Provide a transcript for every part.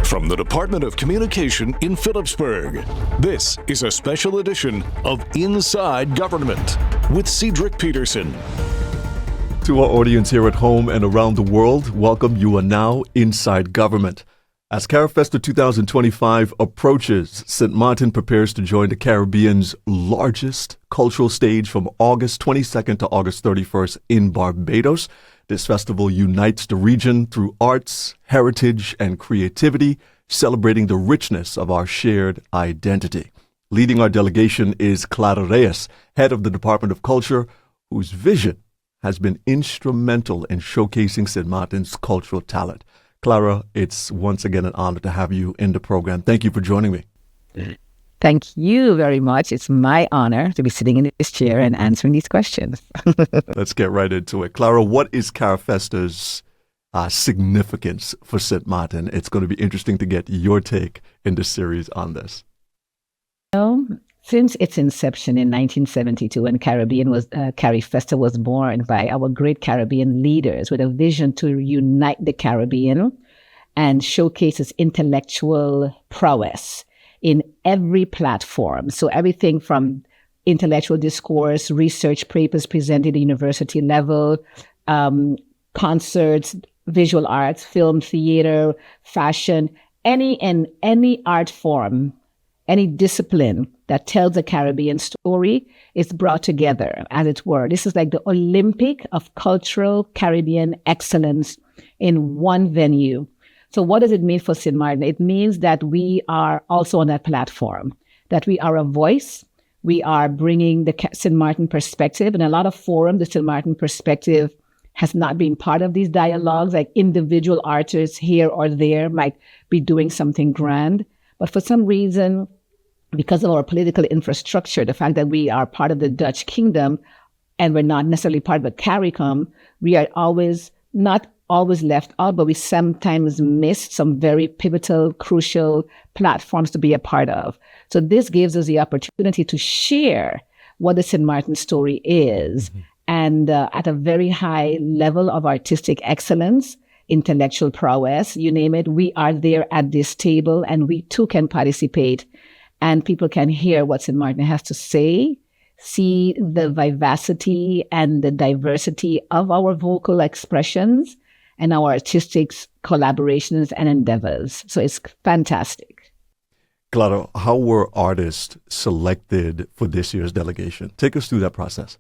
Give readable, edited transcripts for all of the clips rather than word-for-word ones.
from the Department of Communication in Phillipsburg. This is a special edition of Inside Government with Cedric Peterson. To our audience here at home and around the world, welcome. You are now Inside Government. As CARIFESTA 2025 approaches, St. Martin prepares to join the Caribbean's largest cultural stage from August 22nd to August 31st in Barbados. This festival unites the region through arts, heritage, and creativity, celebrating the richness of our shared identity. Leading our delegation is Clara Reyes, head of the Department of Culture, whose vision has been instrumental in showcasing St. Martin's cultural talent. Clara, it's once again an honor to have you in the program. Thank you for joining me. Thank you very much. It's my honor to be sitting in this chair and answering these questions. Let's get right into it. Clara, what is CARIFESTA's significance for St. Martin? It's going to be interesting to get your take in this series on this. Since its inception in 1972, when CARIFESTA was born by our great Caribbean leaders with a vision to unite the Caribbean and showcase its intellectual prowess in every platform. So everything from intellectual discourse, research papers presented at university level, concerts, visual arts, film, theater, fashion, any art form, any discipline that tells a Caribbean story is brought together, as it were. This is like the Olympic of cultural Caribbean excellence in one venue. So what does it mean for St. Martin? It means that we are also on that platform, that we are a voice. We are bringing the St. Martin perspective. In a lot of forums, the St. Martin perspective has not been part of these dialogues, like individual artists here or there might be doing something grand. But for some reason, because of our political infrastructure, the fact that we are part of the Dutch kingdom and we're not necessarily part of the CARICOM, we are not always left out, but we sometimes miss some very pivotal, crucial platforms to be a part of. So this gives us the opportunity to share what the St. Martin story is. Mm-hmm. And at a very high level of artistic excellence, intellectual prowess, you name it, we are there at this table and we too can participate. And people can hear what St. Martin has to say, see the vivacity and the diversity of our vocal expressions and our artistic collaborations and endeavors. So it's fantastic. Clara, how were artists selected for this year's delegation? Take us through that process.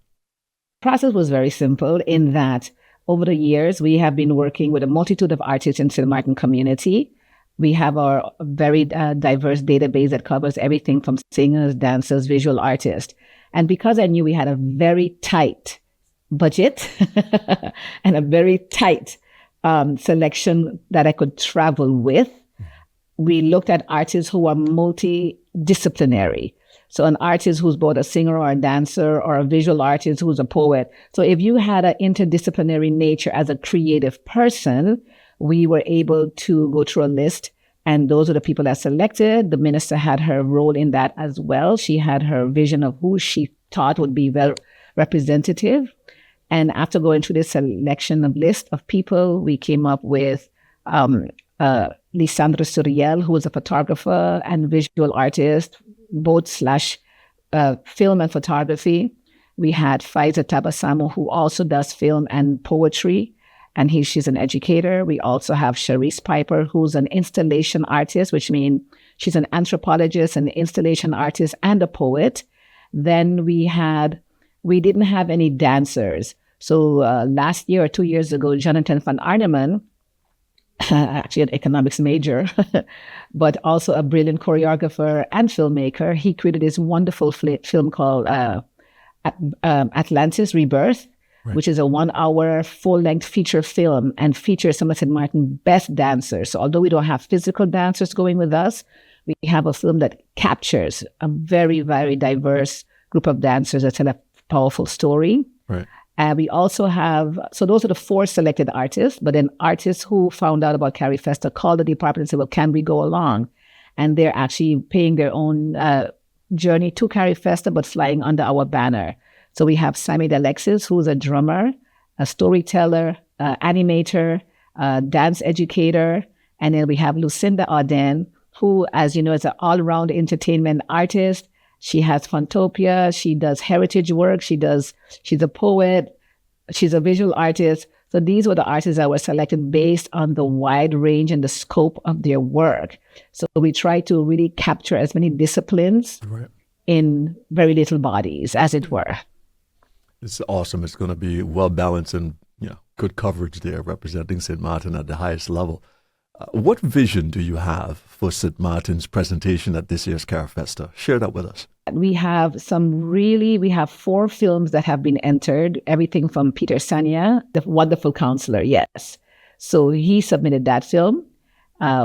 The process was very simple in that over the years, we have been working with a multitude of artists in St. Martin community. We have our very diverse database that covers everything from singers, dancers, visual artists. And because I knew we had a very tight budget and a very tight selection that I could travel with, we looked at artists who are multidisciplinary. So an artist who's both a singer or a dancer, or a visual artist who's a poet. So if you had an interdisciplinary nature as a creative person, we were able to go through a list, and those are the people that selected. The minister had her role in that as well. She had her vision of who she thought would be well representative. And after going through this selection of list of people, we came up with Lisandro Suriel, who is a photographer and visual artist, both / film and photography. We had Faiza Tabasamu, who also does film and poetry, and she's an educator. We also have Charisse Piper, who's an installation artist, which means she's an anthropologist, an installation artist, and a poet. Then we didn't have any dancers. So last year or 2 years ago, Jonathan van Arneman, actually an economics major, but also a brilliant choreographer and filmmaker, he created this wonderful film called Atlantis Rebirth, right, which is a 1-hour full-length feature film and features some of St. Martin's best dancers. So although we don't have physical dancers going with us, we have a film that captures a very, very diverse group of dancers that tell a powerful story. Right. We also have, so those are the 4 selected artists, but then artists who found out about CARIFESTA called the department and said, well, can we go along? And they're actually paying their own journey to CARIFESTA, but flying under our banner. So we have Sammy Alexis, who's a drummer, a storyteller, animator, dance educator, And then we have Lucinda Auden, who, as you know, is an all-round entertainment artist. She has Funtopia. She does heritage work. She's a poet. She's a visual artist. So these were the artists that were selected based on the wide range and the scope of their work. So we try to really capture as many disciplines in very little bodies, as it were. It's awesome. It's going to be well balanced and good coverage there, representing St. Martin at the highest level. What vision do you have for St. Martin's presentation at this year's CARIFESTA? Share that with us. We have we have 4 films that have been entered, everything from Peter Sanya, the wonderful counselor, yes. So he submitted that film.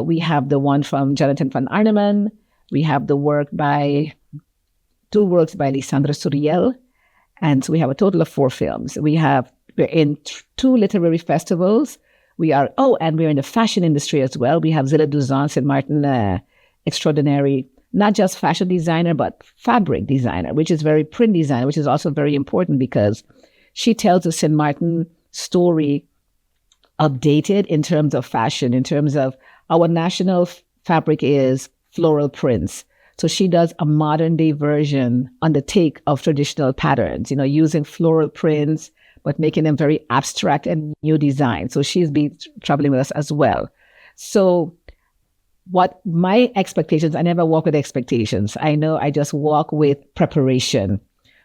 We have the one from Jonathan van Arneman. We have the 2 works by Lisandra Suriel. And so we have a total of 4 films. We're in 2 literary festivals. And we're in the fashion industry as well. We have Zilla Duzan, St. Martin, extraordinary, not just fashion designer, but fabric designer, which is print designer, which is also very important because she tells the St. Martin story updated in terms of fashion, in terms of our national fabric is floral prints. So she does a modern day version on the take of traditional patterns, using floral prints, but making them very abstract and new design. So she's been traveling with us as well. So what my expectations, I never walk with expectations. I know I just walk with preparation.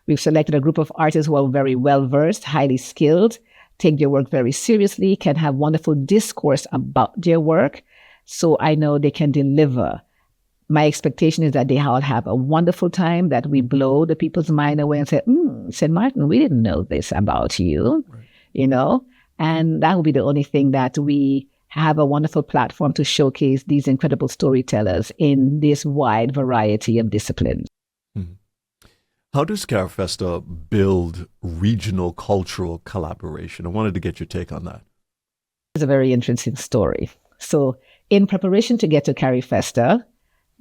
We've selected a group of artists who are very well-versed, highly skilled, take their work very seriously, can have wonderful discourse about their work. So I know they can deliver. My expectation is that they all have a wonderful time, that we blow the people's mind away and say, St. Martin, we didn't know this about you, and that will be the only thing, that we have a wonderful platform to showcase these incredible storytellers in this wide variety of disciplines. Mm-hmm. How does CARIFESTA build regional cultural collaboration? I wanted to get your take on that. It's a very interesting story. So in preparation to get to CARIFESTA,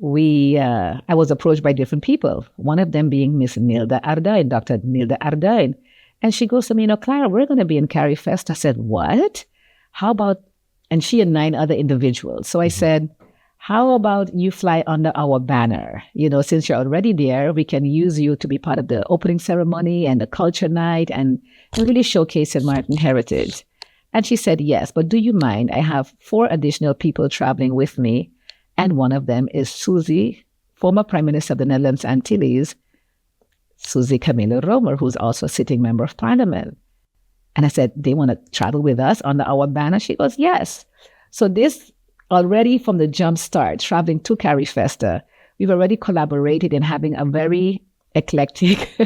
I was approached by different people, one of them being Miss Nilda Ardain, Dr. Nilda Ardain. And she goes to me, Clara, we're going to be in CARIFESTA. I said, what? How about, and she and 9 other individuals. So I said, how about you fly under our banner? Since you're already there, we can use you to be part of the opening ceremony and the culture night and really showcase St. Martin heritage. And she said, yes, but do you mind? I have 4 additional people traveling with me. And one of them is Susie, former Prime Minister of the Netherlands Antilles, Susie Camilo Romer, who's also a sitting member of Parliament. And I said, they want to travel with us under our banner? She goes, yes. So this, already from the jump start, traveling to CARIFESTA, we've already collaborated in having a very eclectic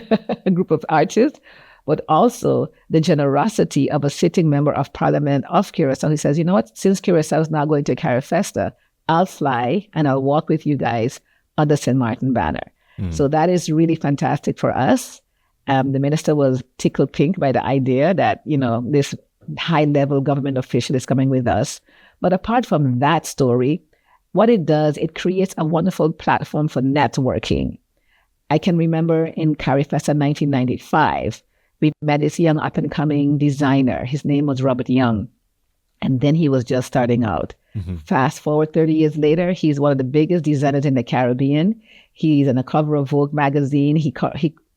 group of artists, but also the generosity of a sitting member of Parliament of Curacao who says, since Curacao is now going to CARIFESTA, I'll fly and I'll walk with you guys under St. Martin banner. So that is really fantastic for us. The minister was tickled pink by the idea that, this high-level government official is coming with us. But apart from that story, what it does, it creates a wonderful platform for networking. I can remember in CARIFESTA 1995, we met this young up-and-coming designer. His name was Robert Young. And then he was just starting out. Mm-hmm. Fast forward 30 years later, he's one of the biggest designers in the Caribbean. He's on the cover of Vogue magazine. He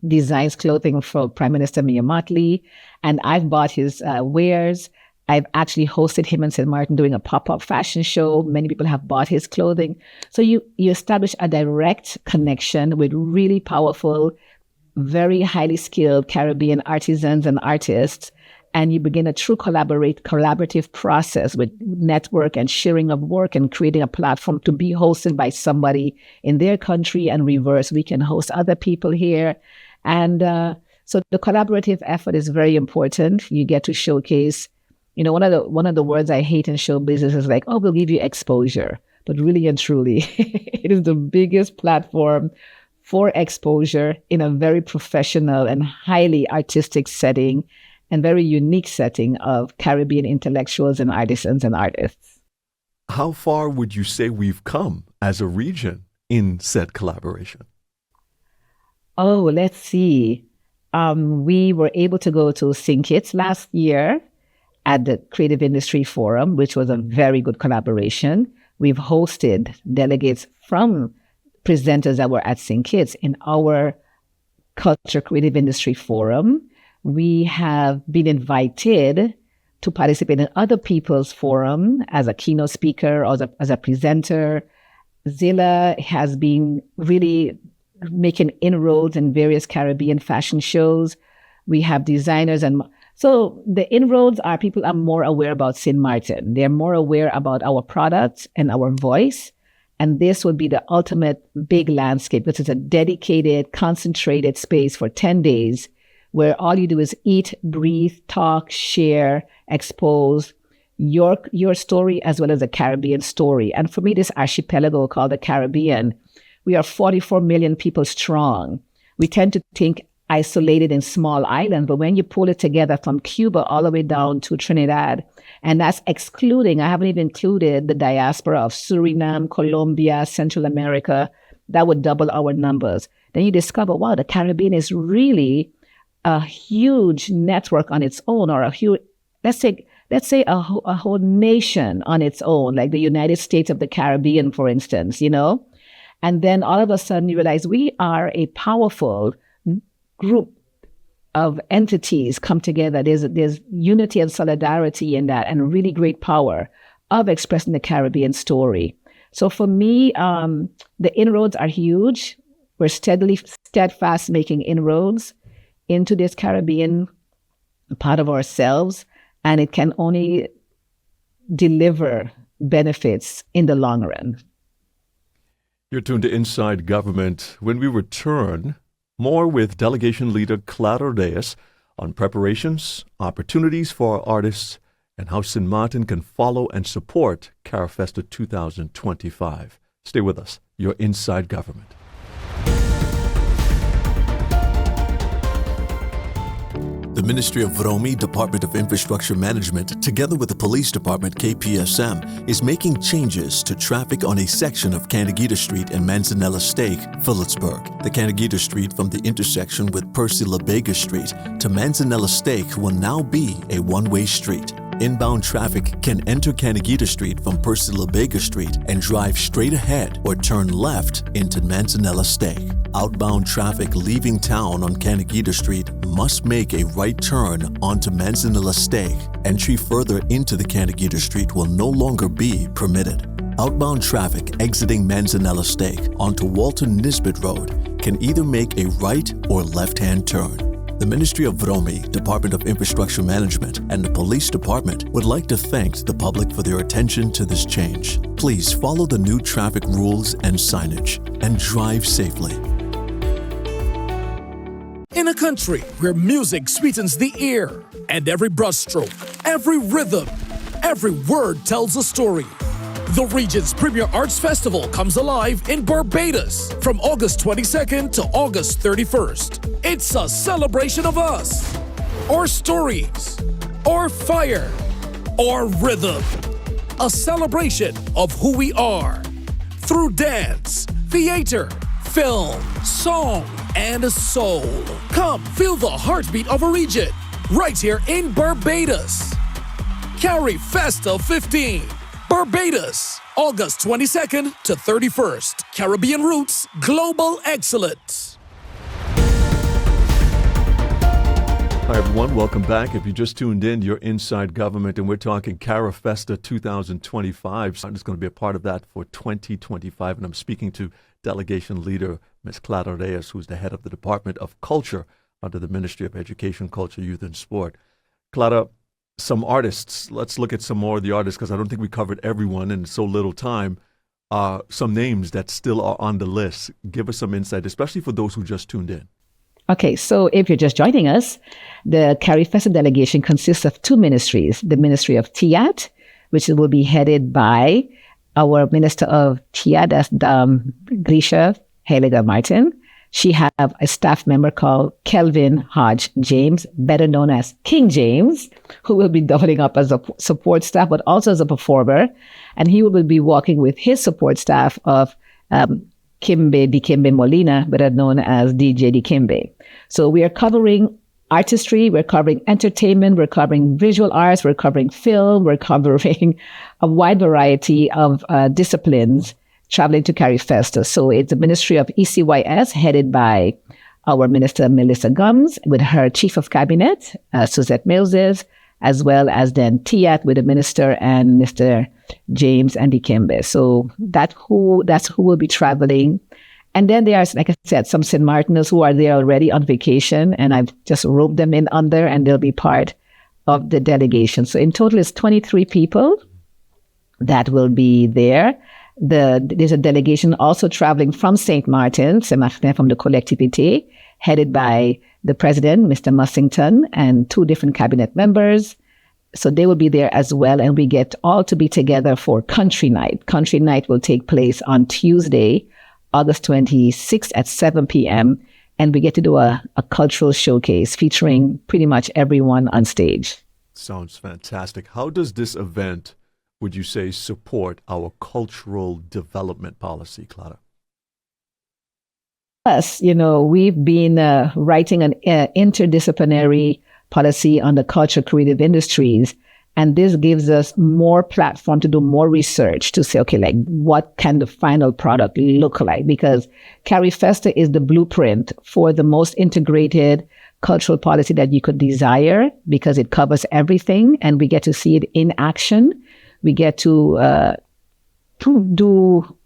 designs clothing for Prime Minister Mia Mottley. And I've bought his wares. I've actually hosted him in St. Martin doing a pop-up fashion show. Many people have bought his clothing. So you establish a direct connection with really powerful, very highly skilled Caribbean artisans and artists. And you begin a true collaborative process with network and sharing of work and creating a platform to be hosted by somebody in their country, and reverse. We can host other people here. And so the collaborative effort is very important. You get to showcase, one of the words I hate in show business is like, we'll give you exposure. But really and truly, it is the biggest platform for exposure in a very professional and highly artistic setting, and very unique setting of Caribbean intellectuals and artisans and artists. How far would you say we've come as a region in said collaboration? Oh, let's see. We were able to go to St. Kitts last year at the Creative Industry Forum, which was a very good collaboration. we've hosted delegates from presenters that were at St. Kitts in our Culture Creative Industry Forum. We have been invited to participate in other people's forum as a keynote speaker or as a presenter. Zilla has been really making inroads in various Caribbean fashion shows. We have designers, and so the inroads are people are more aware about St. Martin. They're more aware about our products and our voice. And this would be the ultimate big landscape, which is a dedicated, concentrated space for 10 days where all you do is eat, breathe, talk, share, expose your story as well as the Caribbean story. And for me, this archipelago called the Caribbean, we are 44 million people strong. We tend to think isolated in small islands, but when you pull it together from Cuba all the way down to Trinidad, and that's excluding, I haven't even included the diaspora of Suriname, Colombia, Central America, that would double our numbers. Then you discover, wow, the Caribbean is really a huge network on its own, or a huge, let's say a whole nation on its own, like the United States of the Caribbean, for instance, And then all of a sudden you realize we are a powerful group of entities come together. There's unity and solidarity in that, and really great power of expressing the Caribbean story. So for me, the inroads are huge. We're steadfast making inroads into this Caribbean part of ourselves, and it can only deliver benefits in the long run. You're tuned to Inside Government. When we return, more with Delegation Leader Clara Reyes on preparations, opportunities for our artists, and how St. Martin can follow and support CARIFESTA 2025. Stay with us. You're Inside Government. The Ministry of VROMI, Department of Infrastructure Management, together with the Police Department, KPSM, is making changes to traffic on a section of Canagita Street and Manzanella Stake, Phillipsburg. The Canagita Street from the intersection with Percy LaBega Street to Manzanella Stake will now be a one-way street. Inbound traffic can enter Canagita Street from Percy LaBega Street and drive straight ahead or turn left into Manzanella Stake. Outbound traffic leaving town on Canagita Street must make a right turn onto Manzanella Stake. Entry further into the Canagita Street will no longer be permitted. Outbound traffic exiting Manzanella Stake onto Walter Nisbet Road can either make a right or left-hand turn. The Ministry of VROMI, Department of Infrastructure Management, and the Police Department would like to thank the public for their attention to this change. Please follow the new traffic rules and signage and drive safely. In a country where music sweetens the ear, and every brushstroke, every rhythm, every word tells a story, the region's premier arts festival comes alive in Barbados from August 22nd to August 31st. It's a celebration of us, or stories, or fire, or rhythm. A celebration of who we are through dance, theater, film, song, and soul. Come feel the heartbeat of a region right here in Barbados. CARIFESTA 15. Barbados, August 22nd to 31st. Caribbean Roots, Global Excellence. Hi, everyone. Welcome back. If you just tuned in, you're Inside Government, and we're talking CARIFESTA 2025. So I'm just going to be a part of that for 2025, and I'm speaking to Delegation Leader Ms. Clara Reyes, who's the head of the Department of Culture under the Ministry of Education, Culture, Youth, and Sport. Clara, some artists, let's look at some more of the artists, because I don't think we covered everyone in so little time. Some names that still are on the list. Give us some insight, especially for those who just tuned in. Okay, so if you're just joining us, the CARIFESTA delegation consists of two ministries. The Ministry of TIAT, which will be headed by our Minister of TIAT, that's Grisha Heliger Martin. She have a staff member called Kelvin Hodge James, better known as King James, who will be doubling up as a support staff, but also as a performer. And he will be working with his support staff of Kimbe Dikembe Molina, better known as DJ Dikembe. So we are covering artistry, we're covering entertainment, we're covering visual arts, we're covering film, we're covering a wide variety of disciplines traveling to CARIFESTA. So it's a ministry of ECYS headed by our Minister Melissa Gums with her Chief of Cabinet, Suzette Moses, as well as then TIAT with the Minister and Mr. James Andy Kimbe. So that's who will be traveling. And then there's, like I said, some St. Martiners who are there already on vacation, and I've just roped them in under, and they'll be part of the delegation. So in total, it's 23 people that will be there. There's a delegation also traveling from St. Martin from the Collectivité, headed by the president, Mr. Mussington, and 2 different cabinet members. So they will be there as well, and we get all to be together for Country Night. Country Night will take place on Tuesday, August 26th at 7 p.m. And we get to do a cultural showcase featuring pretty much everyone on stage. Sounds fantastic. How does this event, would you say, support our cultural development policy, Clara? Yes, we've been writing an interdisciplinary policy on the culture creative industries. And this gives us more platform to do more research to say, okay, like what can the final product look like? Because CARIFESTA is the blueprint for the most integrated cultural policy that you could desire, because it covers everything and we get to see it in action. We get to do,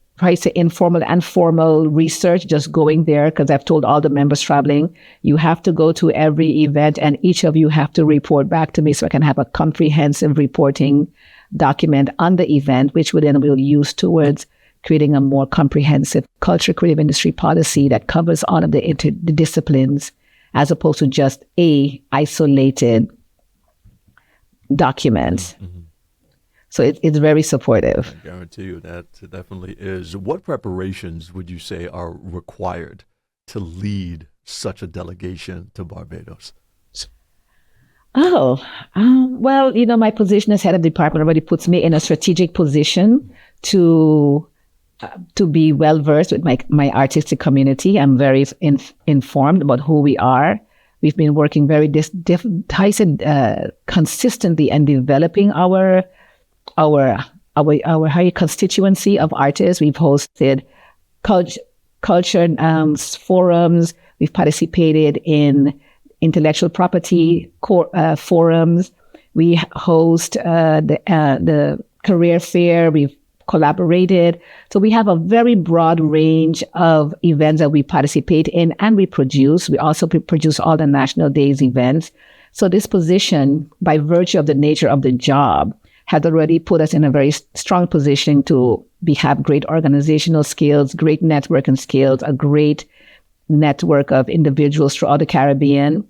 informal and formal research, just going there, because I've told all the members traveling, you have to go to every event and each of you have to report back to me so I can have a comprehensive reporting document on the event, which we then will use towards creating a more comprehensive culture creative industry policy that covers all of the disciplines, as opposed to just a isolated document. Mm-hmm. So it's very supportive. I guarantee you that it definitely is. What preparations would you say are required to lead such a delegation to Barbados? Well, my position as head of department already puts me in a strategic position to be well versed with my artistic community. I'm very informed about who we are. We've been working very consistently and developing our high constituency of artists. We've hosted culture forums. We've participated in intellectual property forums. We host the career fair. We've collaborated. So we have a very broad range of events that we participate in and we produce. We also produce all the National Days events. So this position, by virtue of the nature of the job, had already put us in a very strong position to have great organizational skills, great networking skills, a great network of individuals throughout the Caribbean.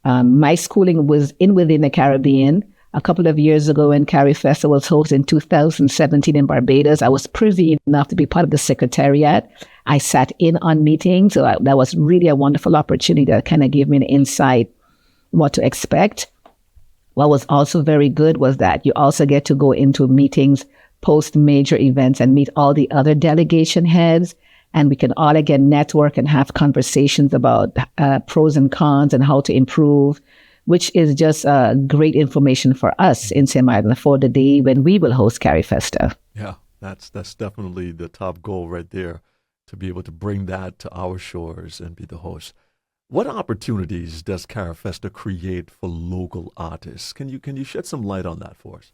My schooling was within the Caribbean. A couple of years ago when CARIFESTA was hosted in 2017 in Barbados, I was privy enough to be part of the secretariat. I sat in on meetings, so that was really a wonderful opportunity that kind of gave me an insight what to expect. What was also very good was that you also get to go into meetings post major events and meet all the other delegation heads. And we can all again network and have conversations about pros and cons and how to improve, which is just great information for us in St. Martin for the day when we will host CARIFESTA. Yeah, that's definitely the top goal right there, to be able to bring that to our shores and be the host. What opportunities does CARIFESTA create for local artists? Can you shed some light on that for us?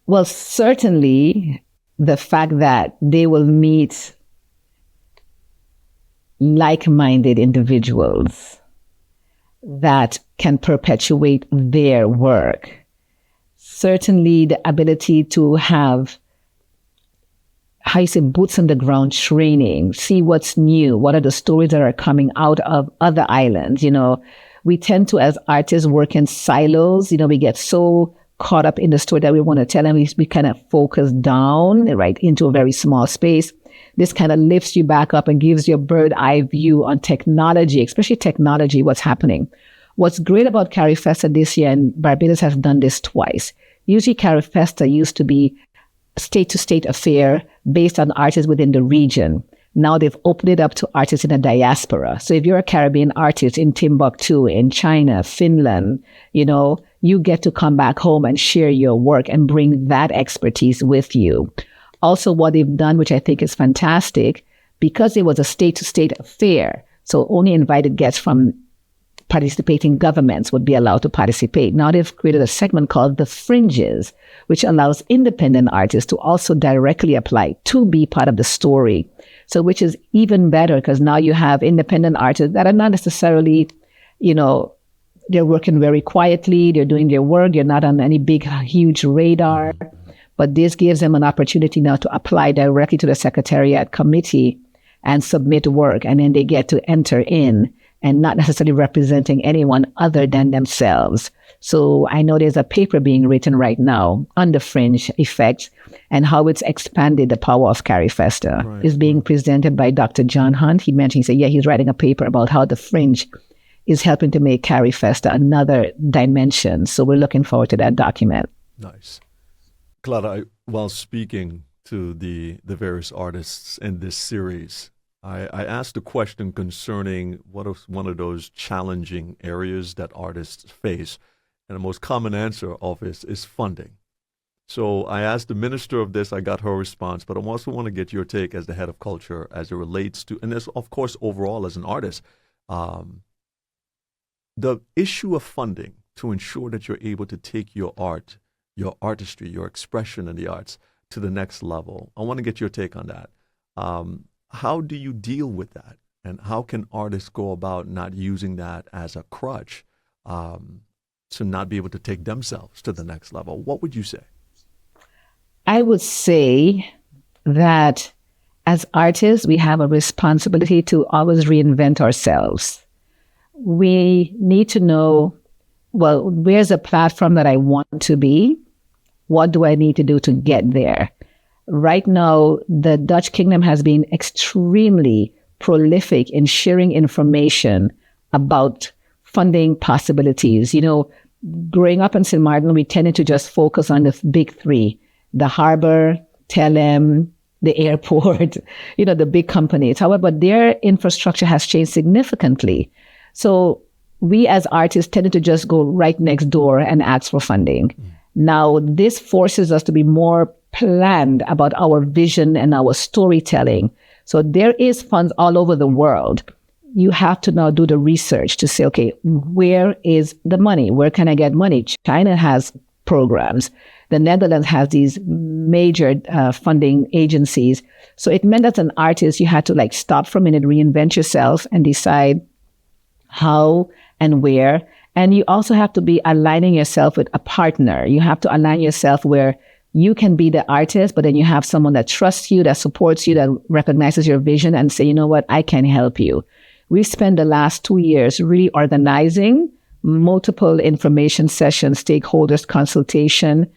Well, certainly the fact that they will meet like-minded individuals that can perpetuate their work. Certainly the ability to have boots on the ground training, see what's new, what are the stories that are coming out of other islands. We tend to, as artists, work in silos. We get so caught up in the story that we want to tell, and we kind of focus down, right, into a very small space. This kind of lifts you back up and gives you a bird eye view on technology, especially technology, what's happening. What's great about CARIFESTA this year, and Barbados has done this twice. Usually CARIFESTA used to be state-to-state affair based on artists within the region. Now they've opened it up to artists in the diaspora. So if you're a Caribbean artist in Timbuktu, in China, Finland, you get to come back home and share your work and bring that expertise with you. Also, what they've done, which I think is fantastic, because it was a state-to-state affair, so only invited guests from participating governments would be allowed to participate. Now they've created a segment called The Fringes, which allows independent artists to also directly apply to be part of the story. So which is even better, because now you have independent artists that are not necessarily, they're working very quietly, they're doing their work, they're not on any big, huge radar. But this gives them an opportunity now to apply directly to the Secretariat Committee and submit work, and then they get to enter in and not necessarily representing anyone other than themselves. So I know there's a paper being written right now on the fringe effects and how it's expanded the power of CARIFESTA. Right. It's being presented by Dr. John Hunt. He said, he's writing a paper about how the fringe is helping to make CARIFESTA another dimension. So we're looking forward to that document. Nice. Clara, while speaking to the various artists in this series, I asked a question concerning what is one of those challenging areas that artists face. And the most common answer of this is funding. So I asked the minister of this, I got her response, but I also want to get your take as the head of culture as it relates to, and as, of course, overall as an artist, the issue of funding to ensure that you're able to take your art, your artistry, your expression in the arts to the next level. I want to get your take on that. How do you deal with that? And how can artists go about not using that as a crutch to not be able to take themselves to the next level? What would you say? I would say that as artists, we have a responsibility to always reinvent ourselves. We need to know, well, where's a platform that I want to be? What do I need to do to get there? Right now, the Dutch Kingdom has been extremely prolific in sharing information about funding possibilities. Growing up in St. Martin, we tended to just focus on the big three: the harbor, Telem, the airport, the big companies. However, their infrastructure has changed significantly. So we as artists tended to just go right next door and ask for funding. Now, this forces us to be more planned about our vision and our storytelling. So there is funds all over the world. You have to now do the research to say, okay, where is the money? Where can I get money? China has programs. The Netherlands has these major funding agencies. So it meant that as an artist, you had to stop for a minute, reinvent yourself and decide how and where. And you also have to be aligning yourself with a partner. You have to align yourself where you can be the artist, but then you have someone that trusts you, that supports you, that recognizes your vision and say, you know what, I can help you. We spent the last 2 years really organizing multiple information sessions, stakeholders consultation,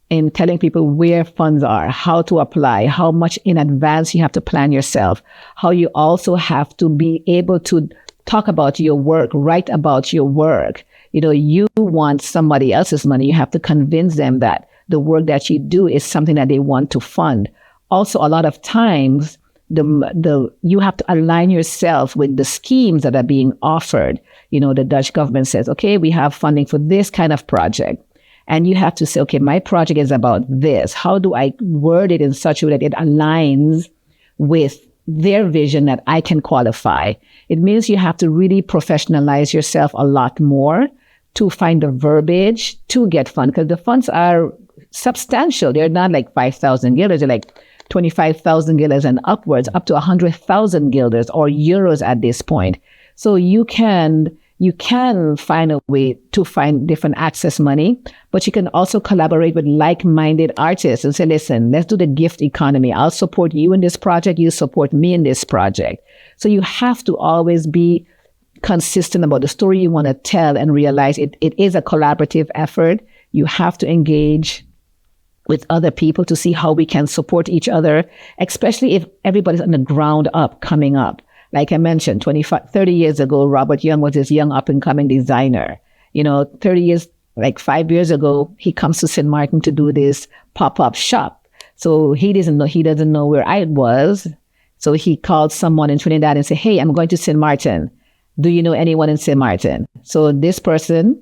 in telling people where funds are, how to apply, how much in advance you have to plan yourself, how you also have to be able to talk about your work, write about your work. You want somebody else's money. You have to convince them that the work that you do is something that they want to fund. Also, a lot of times, you have to align yourself with the schemes that are being offered. The Dutch government says, okay, we have funding for this kind of project. And you have to say, okay, my project is about this. How do I word it in such a way that it aligns with their vision that I can qualify? It means you have to really professionalize yourself a lot more to find the verbiage to get funds, because the funds are substantial. They're not like 5,000 guilders. They're like 25,000 guilders and upwards, up to 100,000 guilders or euros at this point. So you can find a way to find different access money, but you can also collaborate with like-minded artists and say, listen, let's do the gift economy. I'll support you in this project. You support me in this project. So you have to always be consistent about the story you want to tell and realize it is a collaborative effort. You have to engage with other people to see how we can support each other, especially if everybody's on the ground up, coming up. Like I mentioned, 30 years ago, Robert Young was this young up-and-coming designer. 30 years, 5 years ago, he comes to St. Martin to do this pop-up shop. So he doesn't know where I was. So he called someone in Trinidad and said, hey, I'm going to St. Martin. Do you know anyone in St. Martin? So this person,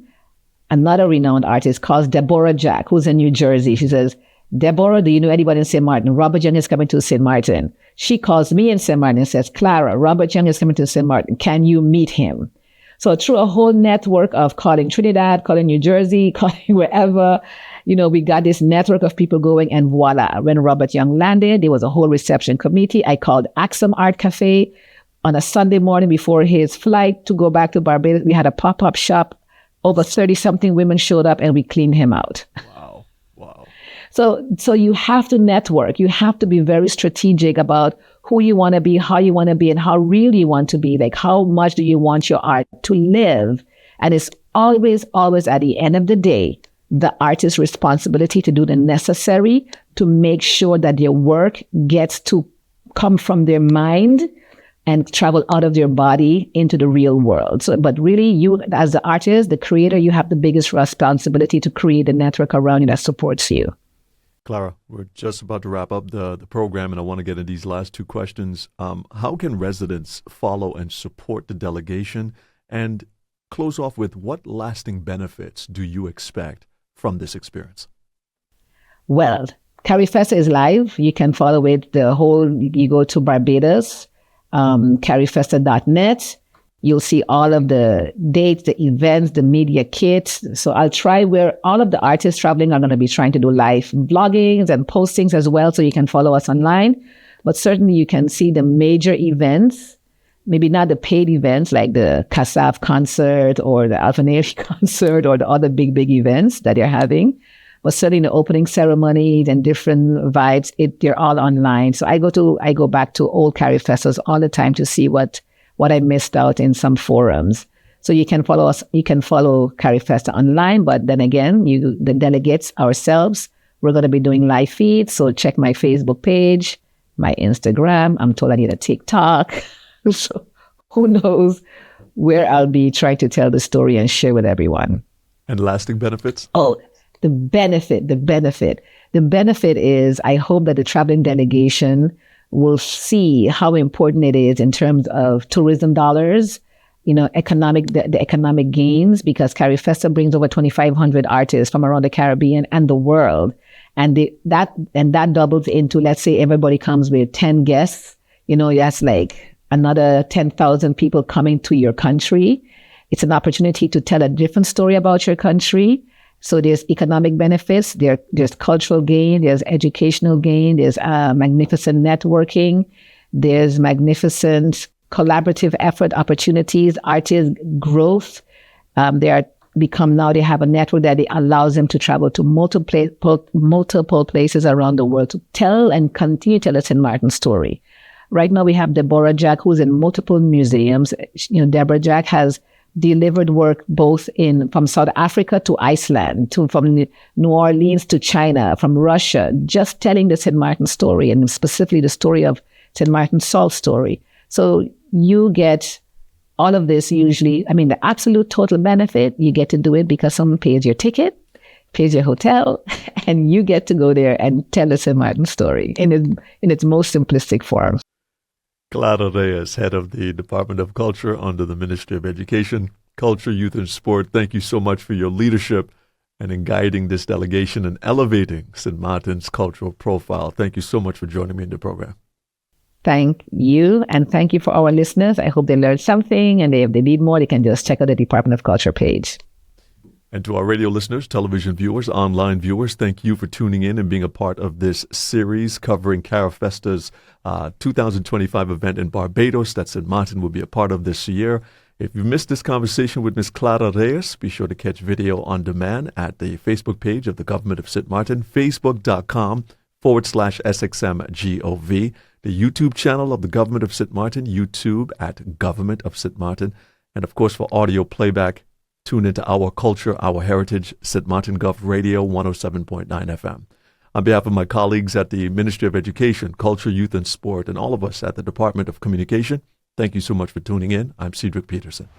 another renowned artist, calls Deborah Jack, who's in New Jersey. She says, Deborah, do you know anybody in St. Martin? Robert Young is coming to St. Martin. She calls me in St. Martin and says, Clara, Robert Young is coming to St. Martin. Can you meet him? So through a whole network of calling Trinidad, calling New Jersey, calling wherever, we got this network of people going, and voila. When Robert Young landed, there was a whole reception committee. I called Axum Art Cafe on a Sunday morning before his flight to go back to Barbados. We had a pop-up shop. Over 30-something women showed up and we cleaned him out. Wow. So you have to network. You have to be very strategic about who you want to be, how you want to be, and how real you want to be. Like, how much do you want your art to live? And it's always at the end of the day, the artist's responsibility to do the necessary to make sure that their work gets to come from their mind and travel out of their body into the real world. So, but really, you, as the artist, the creator, you have the biggest responsibility to create a network around you that supports you. Clara, we're just about to wrap up the program, and I want to get into these last two questions. How can residents follow and support the delegation? And close off with, what lasting benefits do you expect from this experience? Well, CARIFESTA is live. You can follow it. You go to Barbados, carifesta.net. You'll see all of the dates, the events, the media kits. So I'll try where all of the artists traveling are going to be trying to do live bloggings and postings as well. So you can follow us online. But certainly you can see the major events, maybe not the paid events like the Kassav concert or the Alphanary concert or the other big events that they're having. But certainly the opening ceremonies and different vibes, they're all online. So I go back to old CARIFESTAs all the time to see what I missed out in some forums. So you can follow us, you can follow CARIFESTA online, but then again, the delegates ourselves, we're going to be doing live feeds. So check my Facebook page, my Instagram. I'm told I need a TikTok. So who knows where I'll be trying to tell the story and share with everyone. And lasting benefits? Oh, the benefit is, I hope that the traveling delegation will see how important it is in terms of tourism dollars, the economic gains, because CARIFESTA brings over 2,500 artists from around the Caribbean and the world. And that doubles into, let's say everybody comes with 10 guests, that's like another 10,000 people coming to your country. It's an opportunity to tell a different story about your country. So there's economic benefits, there's cultural gain, there's educational gain, there's magnificent networking, there's magnificent collaborative effort opportunities, artist growth. They have a network that allows them to travel to multiple places around the world to tell and continue to tell a St. Martin story. Right now we have Deborah Jack, who's in multiple museums. Deborah Jack has delivered work both from South Africa to Iceland, from New Orleans to China, from Russia, just telling the St. Martin story, and specifically the story of St. Martin's salt story. So you get all of this usually, the absolute total benefit, you get to do it because someone pays your ticket, pays your hotel, and you get to go there and tell the St. Martin story in its most simplistic form. Clara Reyes, head of the Department of Culture under the Ministry of Education, Culture, Youth, and Sport, thank you so much for your leadership and in guiding this delegation and elevating St. Martin's cultural profile. Thank you so much for joining me in the program. Thank you, and thank you for our listeners. I hope they learned something, and if they need more, they can just check out the Department of Culture page. And to our radio listeners, television viewers, online viewers, thank you for tuning in and being a part of this series covering CARIFESTA's 2025 event in Barbados that St. Martin will be a part of this year. If you missed this conversation with Ms. Clara Reyes, be sure to catch video on demand at the Facebook page of the Government of St. Martin, facebook.com/SXMGOV, the YouTube channel of the Government of St. Martin, YouTube at Government of St. Martin, and of course for audio playback, tune into Our Culture, Our Heritage, St. Martin Gov Radio 107.9 FM. On behalf of my colleagues at the Ministry of Education, Culture, Youth, and Sport, and all of us at the Department of Communication, thank you so much for tuning in. I'm Cedric Peterson.